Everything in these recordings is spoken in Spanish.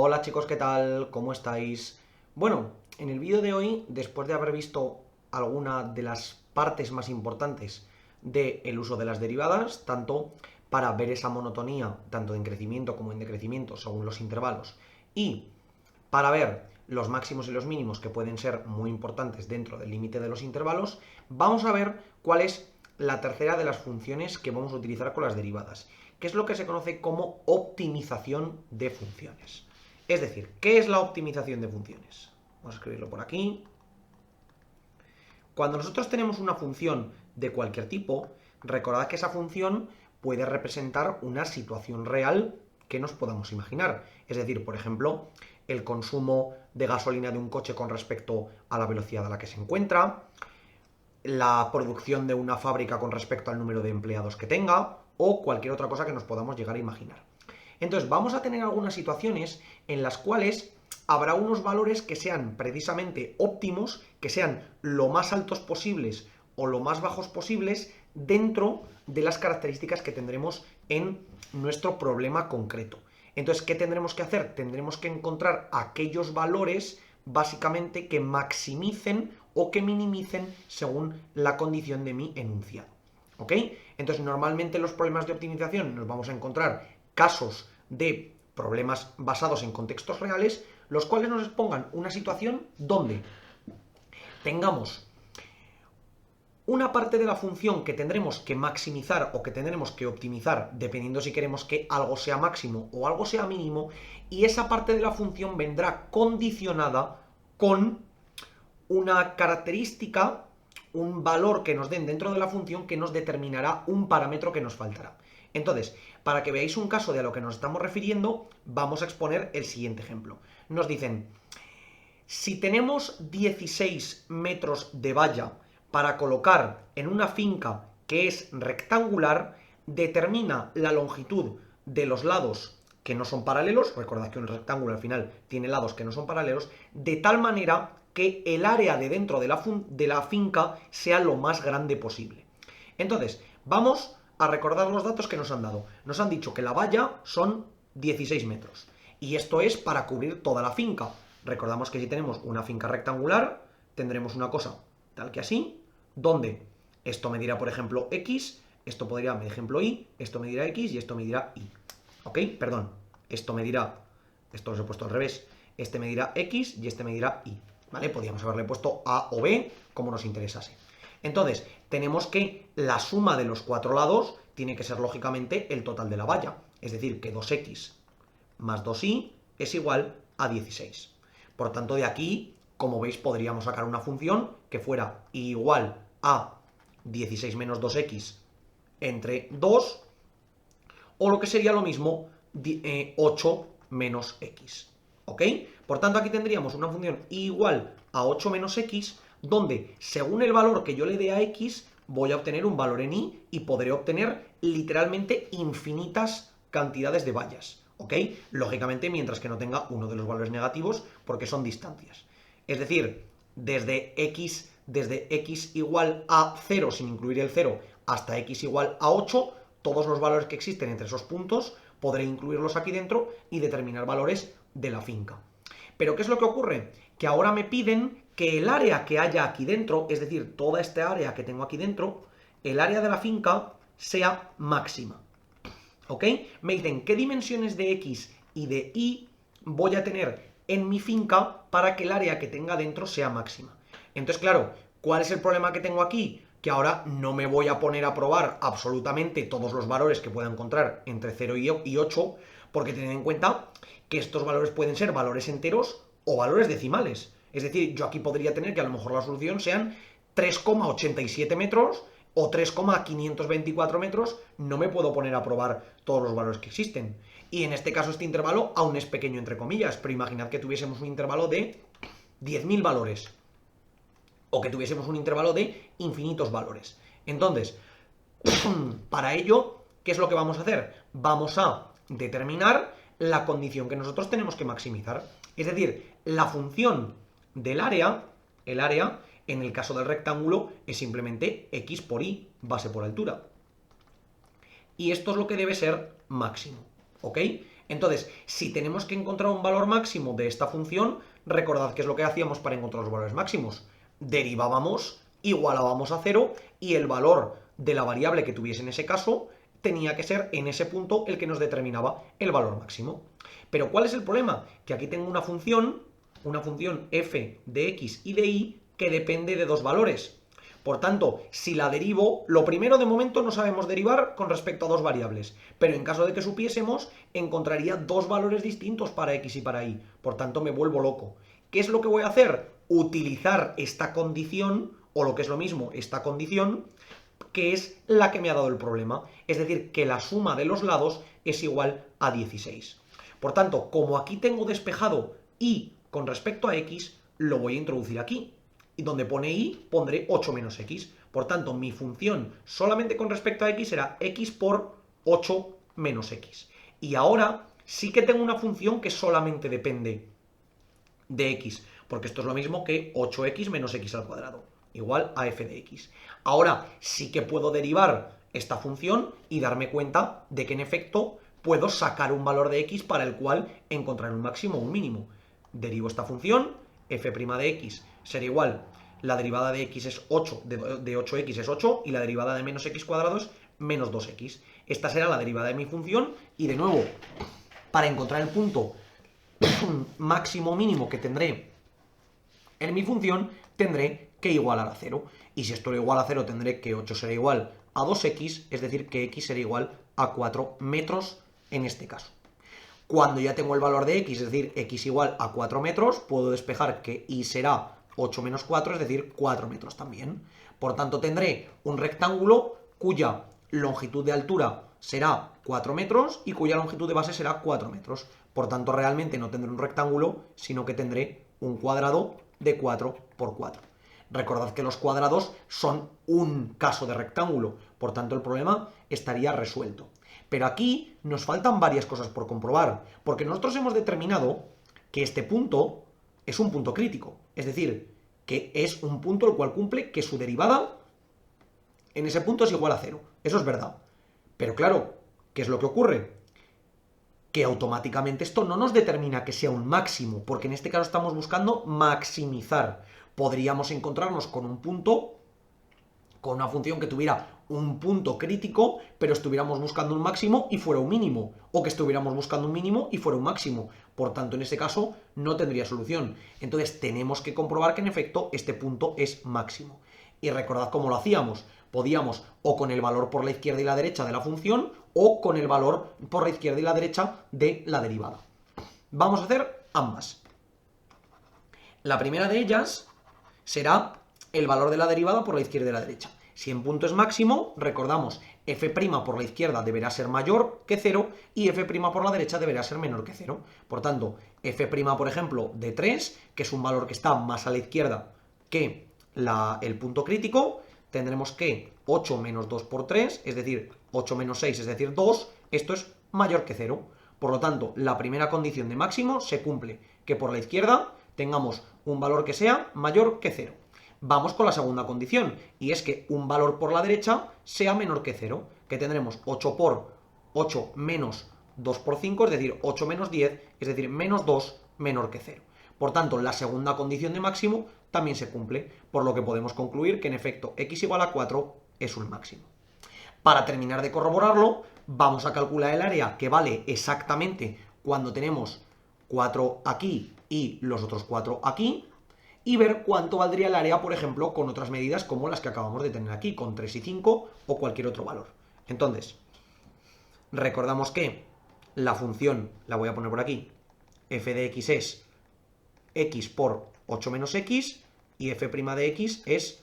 Hola chicos, ¿qué tal? ¿Cómo estáis? Bueno, en el vídeo de hoy, después de haber visto alguna de las partes más importantes del uso de las derivadas, tanto para ver esa monotonía, tanto en crecimiento como en decrecimiento, según los intervalos, y para ver los máximos y los mínimos que pueden ser muy importantes dentro del límite de los intervalos, vamos a ver cuál es la tercera de las funciones que vamos a utilizar con las derivadas, que es lo que se conoce como optimización de funciones. Es decir, ¿qué es la optimización de funciones? Vamos a escribirlo por aquí. Cuando nosotros tenemos una función de cualquier tipo, recordad que esa función puede representar una situación real que nos podamos imaginar. Es decir, por ejemplo, el consumo de gasolina de un coche con respecto a la velocidad a la que se encuentra, la producción de una fábrica con respecto al número de empleados que tenga, o cualquier otra cosa que nos podamos llegar a imaginar. Entonces, vamos a tener algunas situaciones en las cuales habrá unos valores que sean precisamente óptimos, que sean lo más altos posibles o lo más bajos posibles dentro de las características que tendremos en nuestro problema concreto. Entonces, ¿qué tendremos que hacer? Tendremos que encontrar aquellos valores básicamente que maximicen o que minimicen según la condición de mi enunciado. ¿Ok? Entonces, normalmente en los problemas de optimización nos vamos a encontrar casos de problemas basados en contextos reales, los cuales nos expongan una situación donde tengamos una parte de la función que tendremos que maximizar o que tendremos que optimizar, dependiendo si queremos que algo sea máximo o algo sea mínimo, y esa parte de la función vendrá condicionada con una característica, un valor que nos den dentro de la función que nos determinará un parámetro que nos faltará. Entonces, para que veáis un caso de a lo que nos estamos refiriendo, vamos a exponer el siguiente ejemplo. Nos dicen, si tenemos 16 metros de valla para colocar en una finca que es rectangular, determina la longitud de los lados que no son paralelos, recordad que un rectángulo al final tiene lados que no son paralelos, de tal manera que el área de dentro de la finca sea lo más grande posible. Entonces, vamos a recordar los datos que nos han dado. Nos han dicho que la valla son 16 metros. Y esto es para cubrir toda la finca. Recordamos que si tenemos una finca rectangular, tendremos una cosa tal que así, donde esto medirá, por ejemplo, X, esto podría, por ejemplo, Y, esto medirá X y esto medirá Y. ¿Ok? Perdón, esto medirá, esto lo he puesto al revés, este medirá X y este medirá Y. ¿Vale? Podríamos haberle puesto A o B como nos interesase. Entonces, tenemos que la suma de los cuatro lados tiene que ser lógicamente el total de la valla. Es decir, que 2x más 2y es igual a 16. Por tanto, de aquí, como veis, podríamos sacar una función que fuera igual a 16 menos 2x entre 2, o lo que sería lo mismo, 8 menos x. ¿Ok? Por tanto, aquí tendríamos una función igual a 8 menos x, donde según el valor que yo le dé a x, voy a obtener un valor en y y podré obtener literalmente infinitas cantidades de vallas. ¿Ok? Lógicamente, mientras que no tenga uno de los valores negativos, porque son distancias. Es decir, desde x igual a 0, sin incluir el 0, hasta x igual a 8, todos los valores que existen entre esos puntos podré incluirlos aquí dentro y determinar valores de la finca. Pero ¿qué es lo que ocurre? Que ahora me piden que el área que haya aquí dentro, es decir, toda esta área que tengo aquí dentro, el área de la finca sea máxima. ¿Ok? Me dicen qué dimensiones de x y de y voy a tener en mi finca para que el área que tenga dentro sea máxima. Entonces, claro, ¿cuál es el problema que tengo aquí? Que ahora no me voy a poner a probar absolutamente todos los valores que pueda encontrar entre 0 y 8, porque tened en cuenta que estos valores pueden ser valores enteros o valores decimales. Es decir, yo aquí podría tener que a lo mejor la solución sean 3,87 metros o 3,524 metros, no me puedo poner a probar todos los valores que existen. Y en este caso este intervalo aún es pequeño entre comillas, pero imaginad que tuviésemos un intervalo de 10.000 valores, o que tuviésemos un intervalo de infinitos valores. Entonces, para ello, ¿qué es lo que vamos a hacer? Vamos a determinar la condición que nosotros tenemos que maximizar. Es decir, la función del área, el área, en el caso del rectángulo, es simplemente x por y, base por altura. Y esto es lo que debe ser máximo, ¿ok? Entonces, si tenemos que encontrar un valor máximo de esta función, recordad qué es lo que hacíamos para encontrar los valores máximos. Derivábamos, igualábamos a 0 y el valor de la variable que tuviese en ese caso tenía que ser en ese punto el que nos determinaba el valor máximo. Pero ¿cuál es el problema? Que aquí tengo una función f de x y de y que depende de dos valores. Por tanto, si la derivo, lo primero de momento no sabemos derivar con respecto a dos variables, pero en caso de que supiésemos, encontraría dos valores distintos para x y para y. Por tanto, me vuelvo loco. ¿Qué es lo que voy a hacer? Utilizar esta condición, o lo que es lo mismo, esta condición, que es la que me ha dado el problema. Es decir, que la suma de los lados es igual a 16. Por tanto, como aquí tengo despejado y con respecto a x, lo voy a introducir aquí. Y donde pone y, pondré 8 menos x. Por tanto, mi función solamente con respecto a x será x por 8 menos x. Y ahora sí que tengo una función que solamente depende de x, porque esto es lo mismo que 8x menos x al cuadrado, igual a f de x. Ahora sí que puedo derivar esta función y darme cuenta de que en efecto puedo sacar un valor de x para el cual encontrar un máximo o un mínimo. Derivo esta función, f' de x será igual, la derivada de x es 8, de 8x es 8, y la derivada de menos x cuadrado es menos 2x. Esta será la derivada de mi función, y de nuevo, para encontrar el punto máximo mínimo que tendré en mi función, tendré que igualar a 0. Y si esto lo igual a 0, tendré que 8 será igual a 2x, es decir, que x será igual a 4 metros en este caso. Cuando ya tengo el valor de x, es decir, x igual a 4 metros, puedo despejar que y será 8 menos 4, es decir, 4 metros también. Por tanto, tendré un rectángulo cuya longitud de altura será 4 metros y cuya longitud de base será 4 metros. Por tanto, realmente no tendré un rectángulo, sino que tendré un cuadrado de 4 por 4. Recordad que los cuadrados son un caso de rectángulo, por tanto el problema estaría resuelto. Pero aquí nos faltan varias cosas por comprobar, porque nosotros hemos determinado que este punto es un punto crítico, es decir, que es un punto el cual cumple que su derivada en ese punto es igual a 0. Eso es verdad. Pero claro, ¿qué es lo que ocurre? Que automáticamente esto no nos determina que sea un máximo, porque en este caso estamos buscando maximizar. Podríamos encontrarnos con un punto, con una función que tuviera un punto crítico, pero estuviéramos buscando un máximo y fuera un mínimo, o que estuviéramos buscando un mínimo y fuera un máximo. Por tanto, en ese caso no tendría solución. Entonces tenemos que comprobar que en efecto este punto es máximo. Y recordad cómo lo hacíamos. Podíamos o con el valor por la izquierda y la derecha de la función, o con el valor por la izquierda y la derecha de la derivada. Vamos a hacer ambas. La primera de ellas será el valor de la derivada por la izquierda y la derecha. Si en punto es máximo, recordamos, f' por la izquierda deberá ser mayor que 0 y f' por la derecha deberá ser menor que 0. Por tanto, f', por ejemplo, de 3, que es un valor que está más a la izquierda que el punto crítico, tendremos que 8 menos 2 por 3, es decir, 8 menos 6, es decir, 2, esto es mayor que 0. Por lo tanto, la primera condición de máximo se cumple, que por la izquierda tengamos un valor que sea mayor que 0. Vamos con la segunda condición, y es que un valor por la derecha sea menor que 0, que tendremos 8 por 8 menos 2 por 5, es decir, 8 menos 10, es decir, menos 2 menor que 0. Por tanto, la segunda condición de máximo también se cumple, por lo que podemos concluir que en efecto x igual a 4 es un máximo. Para terminar de corroborarlo, vamos a calcular el área que vale exactamente cuando tenemos 4 aquí y los otros 4 aquí, y ver cuánto valdría el área, por ejemplo, con otras medidas como las que acabamos de tener aquí, con 3 y 5 o cualquier otro valor. Entonces, recordamos que la función, la voy a poner por aquí, f de x es x por 8 menos x, y f' de x es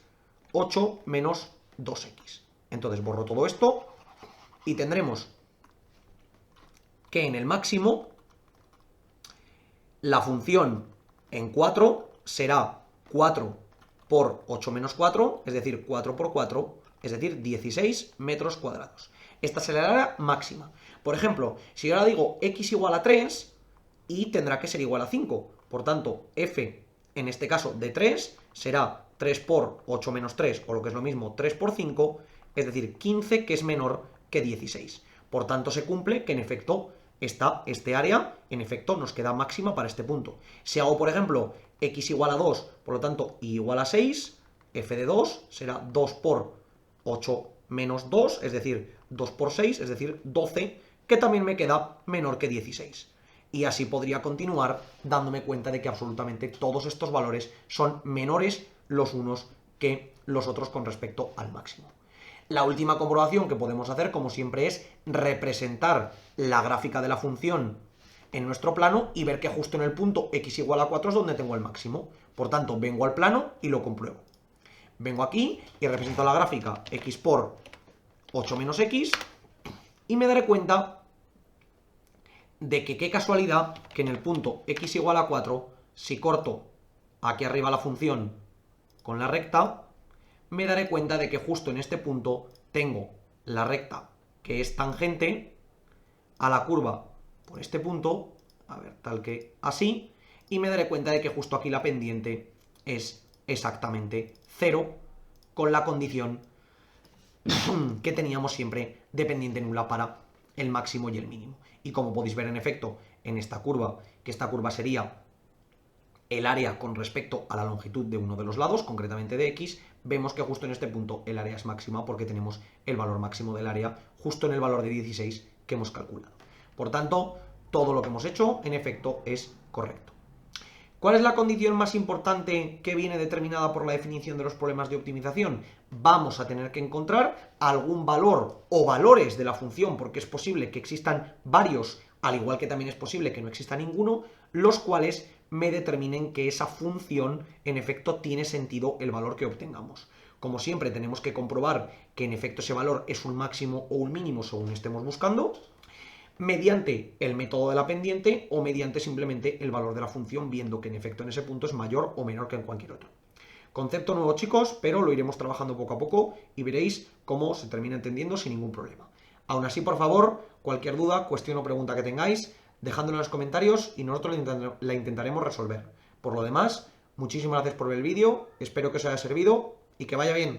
8 menos 2x. Entonces borro todo esto y tendremos que en el máximo la función en 4 será 4 por 8 menos 4, es decir, 4 por 4, es decir, 16 metros cuadrados. Esta será la área máxima. Por ejemplo, si yo ahora digo x igual a 3, y tendrá que ser igual a 5. Por tanto, f, en este caso, de 3, será 3 por 8 menos 3, o lo que es lo mismo, 3 por 5, es decir, 15, que es menor que 16. Por tanto, se cumple que, en efecto, este área, en efecto, nos queda máxima para este punto. Si hago, por ejemplo, x igual a 2, por lo tanto, y igual a 6, f de 2 será 2 por 8 menos 2, es decir, 2 por 6, es decir, 12, que también me queda menor que 16. Y así podría continuar dándome cuenta de que absolutamente todos estos valores son menores los unos que los otros con respecto al máximo. La última comprobación que podemos hacer, como siempre, es representar la gráfica de la función en nuestro plano y ver que justo en el punto x igual a 4 es donde tengo el máximo. Por tanto, vengo al plano y lo compruebo. Vengo aquí y represento la gráfica x por 8 menos x y me daré cuenta de que qué casualidad que en el punto x igual a 4, si corto aquí arriba la función con la recta, me daré cuenta de que justo en este punto tengo la recta que es tangente a la curva por este punto, a ver, tal que así, y me daré cuenta de que justo aquí la pendiente es exactamente 0, con la condición que teníamos siempre de pendiente nula para el máximo y el mínimo. Y como podéis ver en efecto en esta curva, que esta curva sería el área con respecto a la longitud de uno de los lados, concretamente de x, vemos que justo en este punto el área es máxima porque tenemos el valor máximo del área justo en el valor de 16 que hemos calculado. Por tanto, todo lo que hemos hecho, en efecto, es correcto. ¿Cuál es la condición más importante que viene determinada por la definición de los problemas de optimización? Vamos a tener que encontrar algún valor o valores de la función, porque es posible que existan varios, al igual que también es posible que no exista ninguno, los cuales me determinen que esa función en efecto tiene sentido el valor que obtengamos. Como siempre, tenemos que comprobar que en efecto ese valor es un máximo o un mínimo según estemos buscando, mediante el método de la pendiente o mediante simplemente el valor de la función, viendo que en efecto en ese punto es mayor o menor que en cualquier otro. Concepto nuevo, chicos, pero lo iremos trabajando poco a poco y veréis cómo se termina entendiendo sin ningún problema. Aún así, por favor, cualquier duda, cuestión o pregunta que tengáis, dejadlo en los comentarios y nosotros la intentaremos resolver. Por lo demás, muchísimas gracias por ver el vídeo, espero que os haya servido y que vaya bien.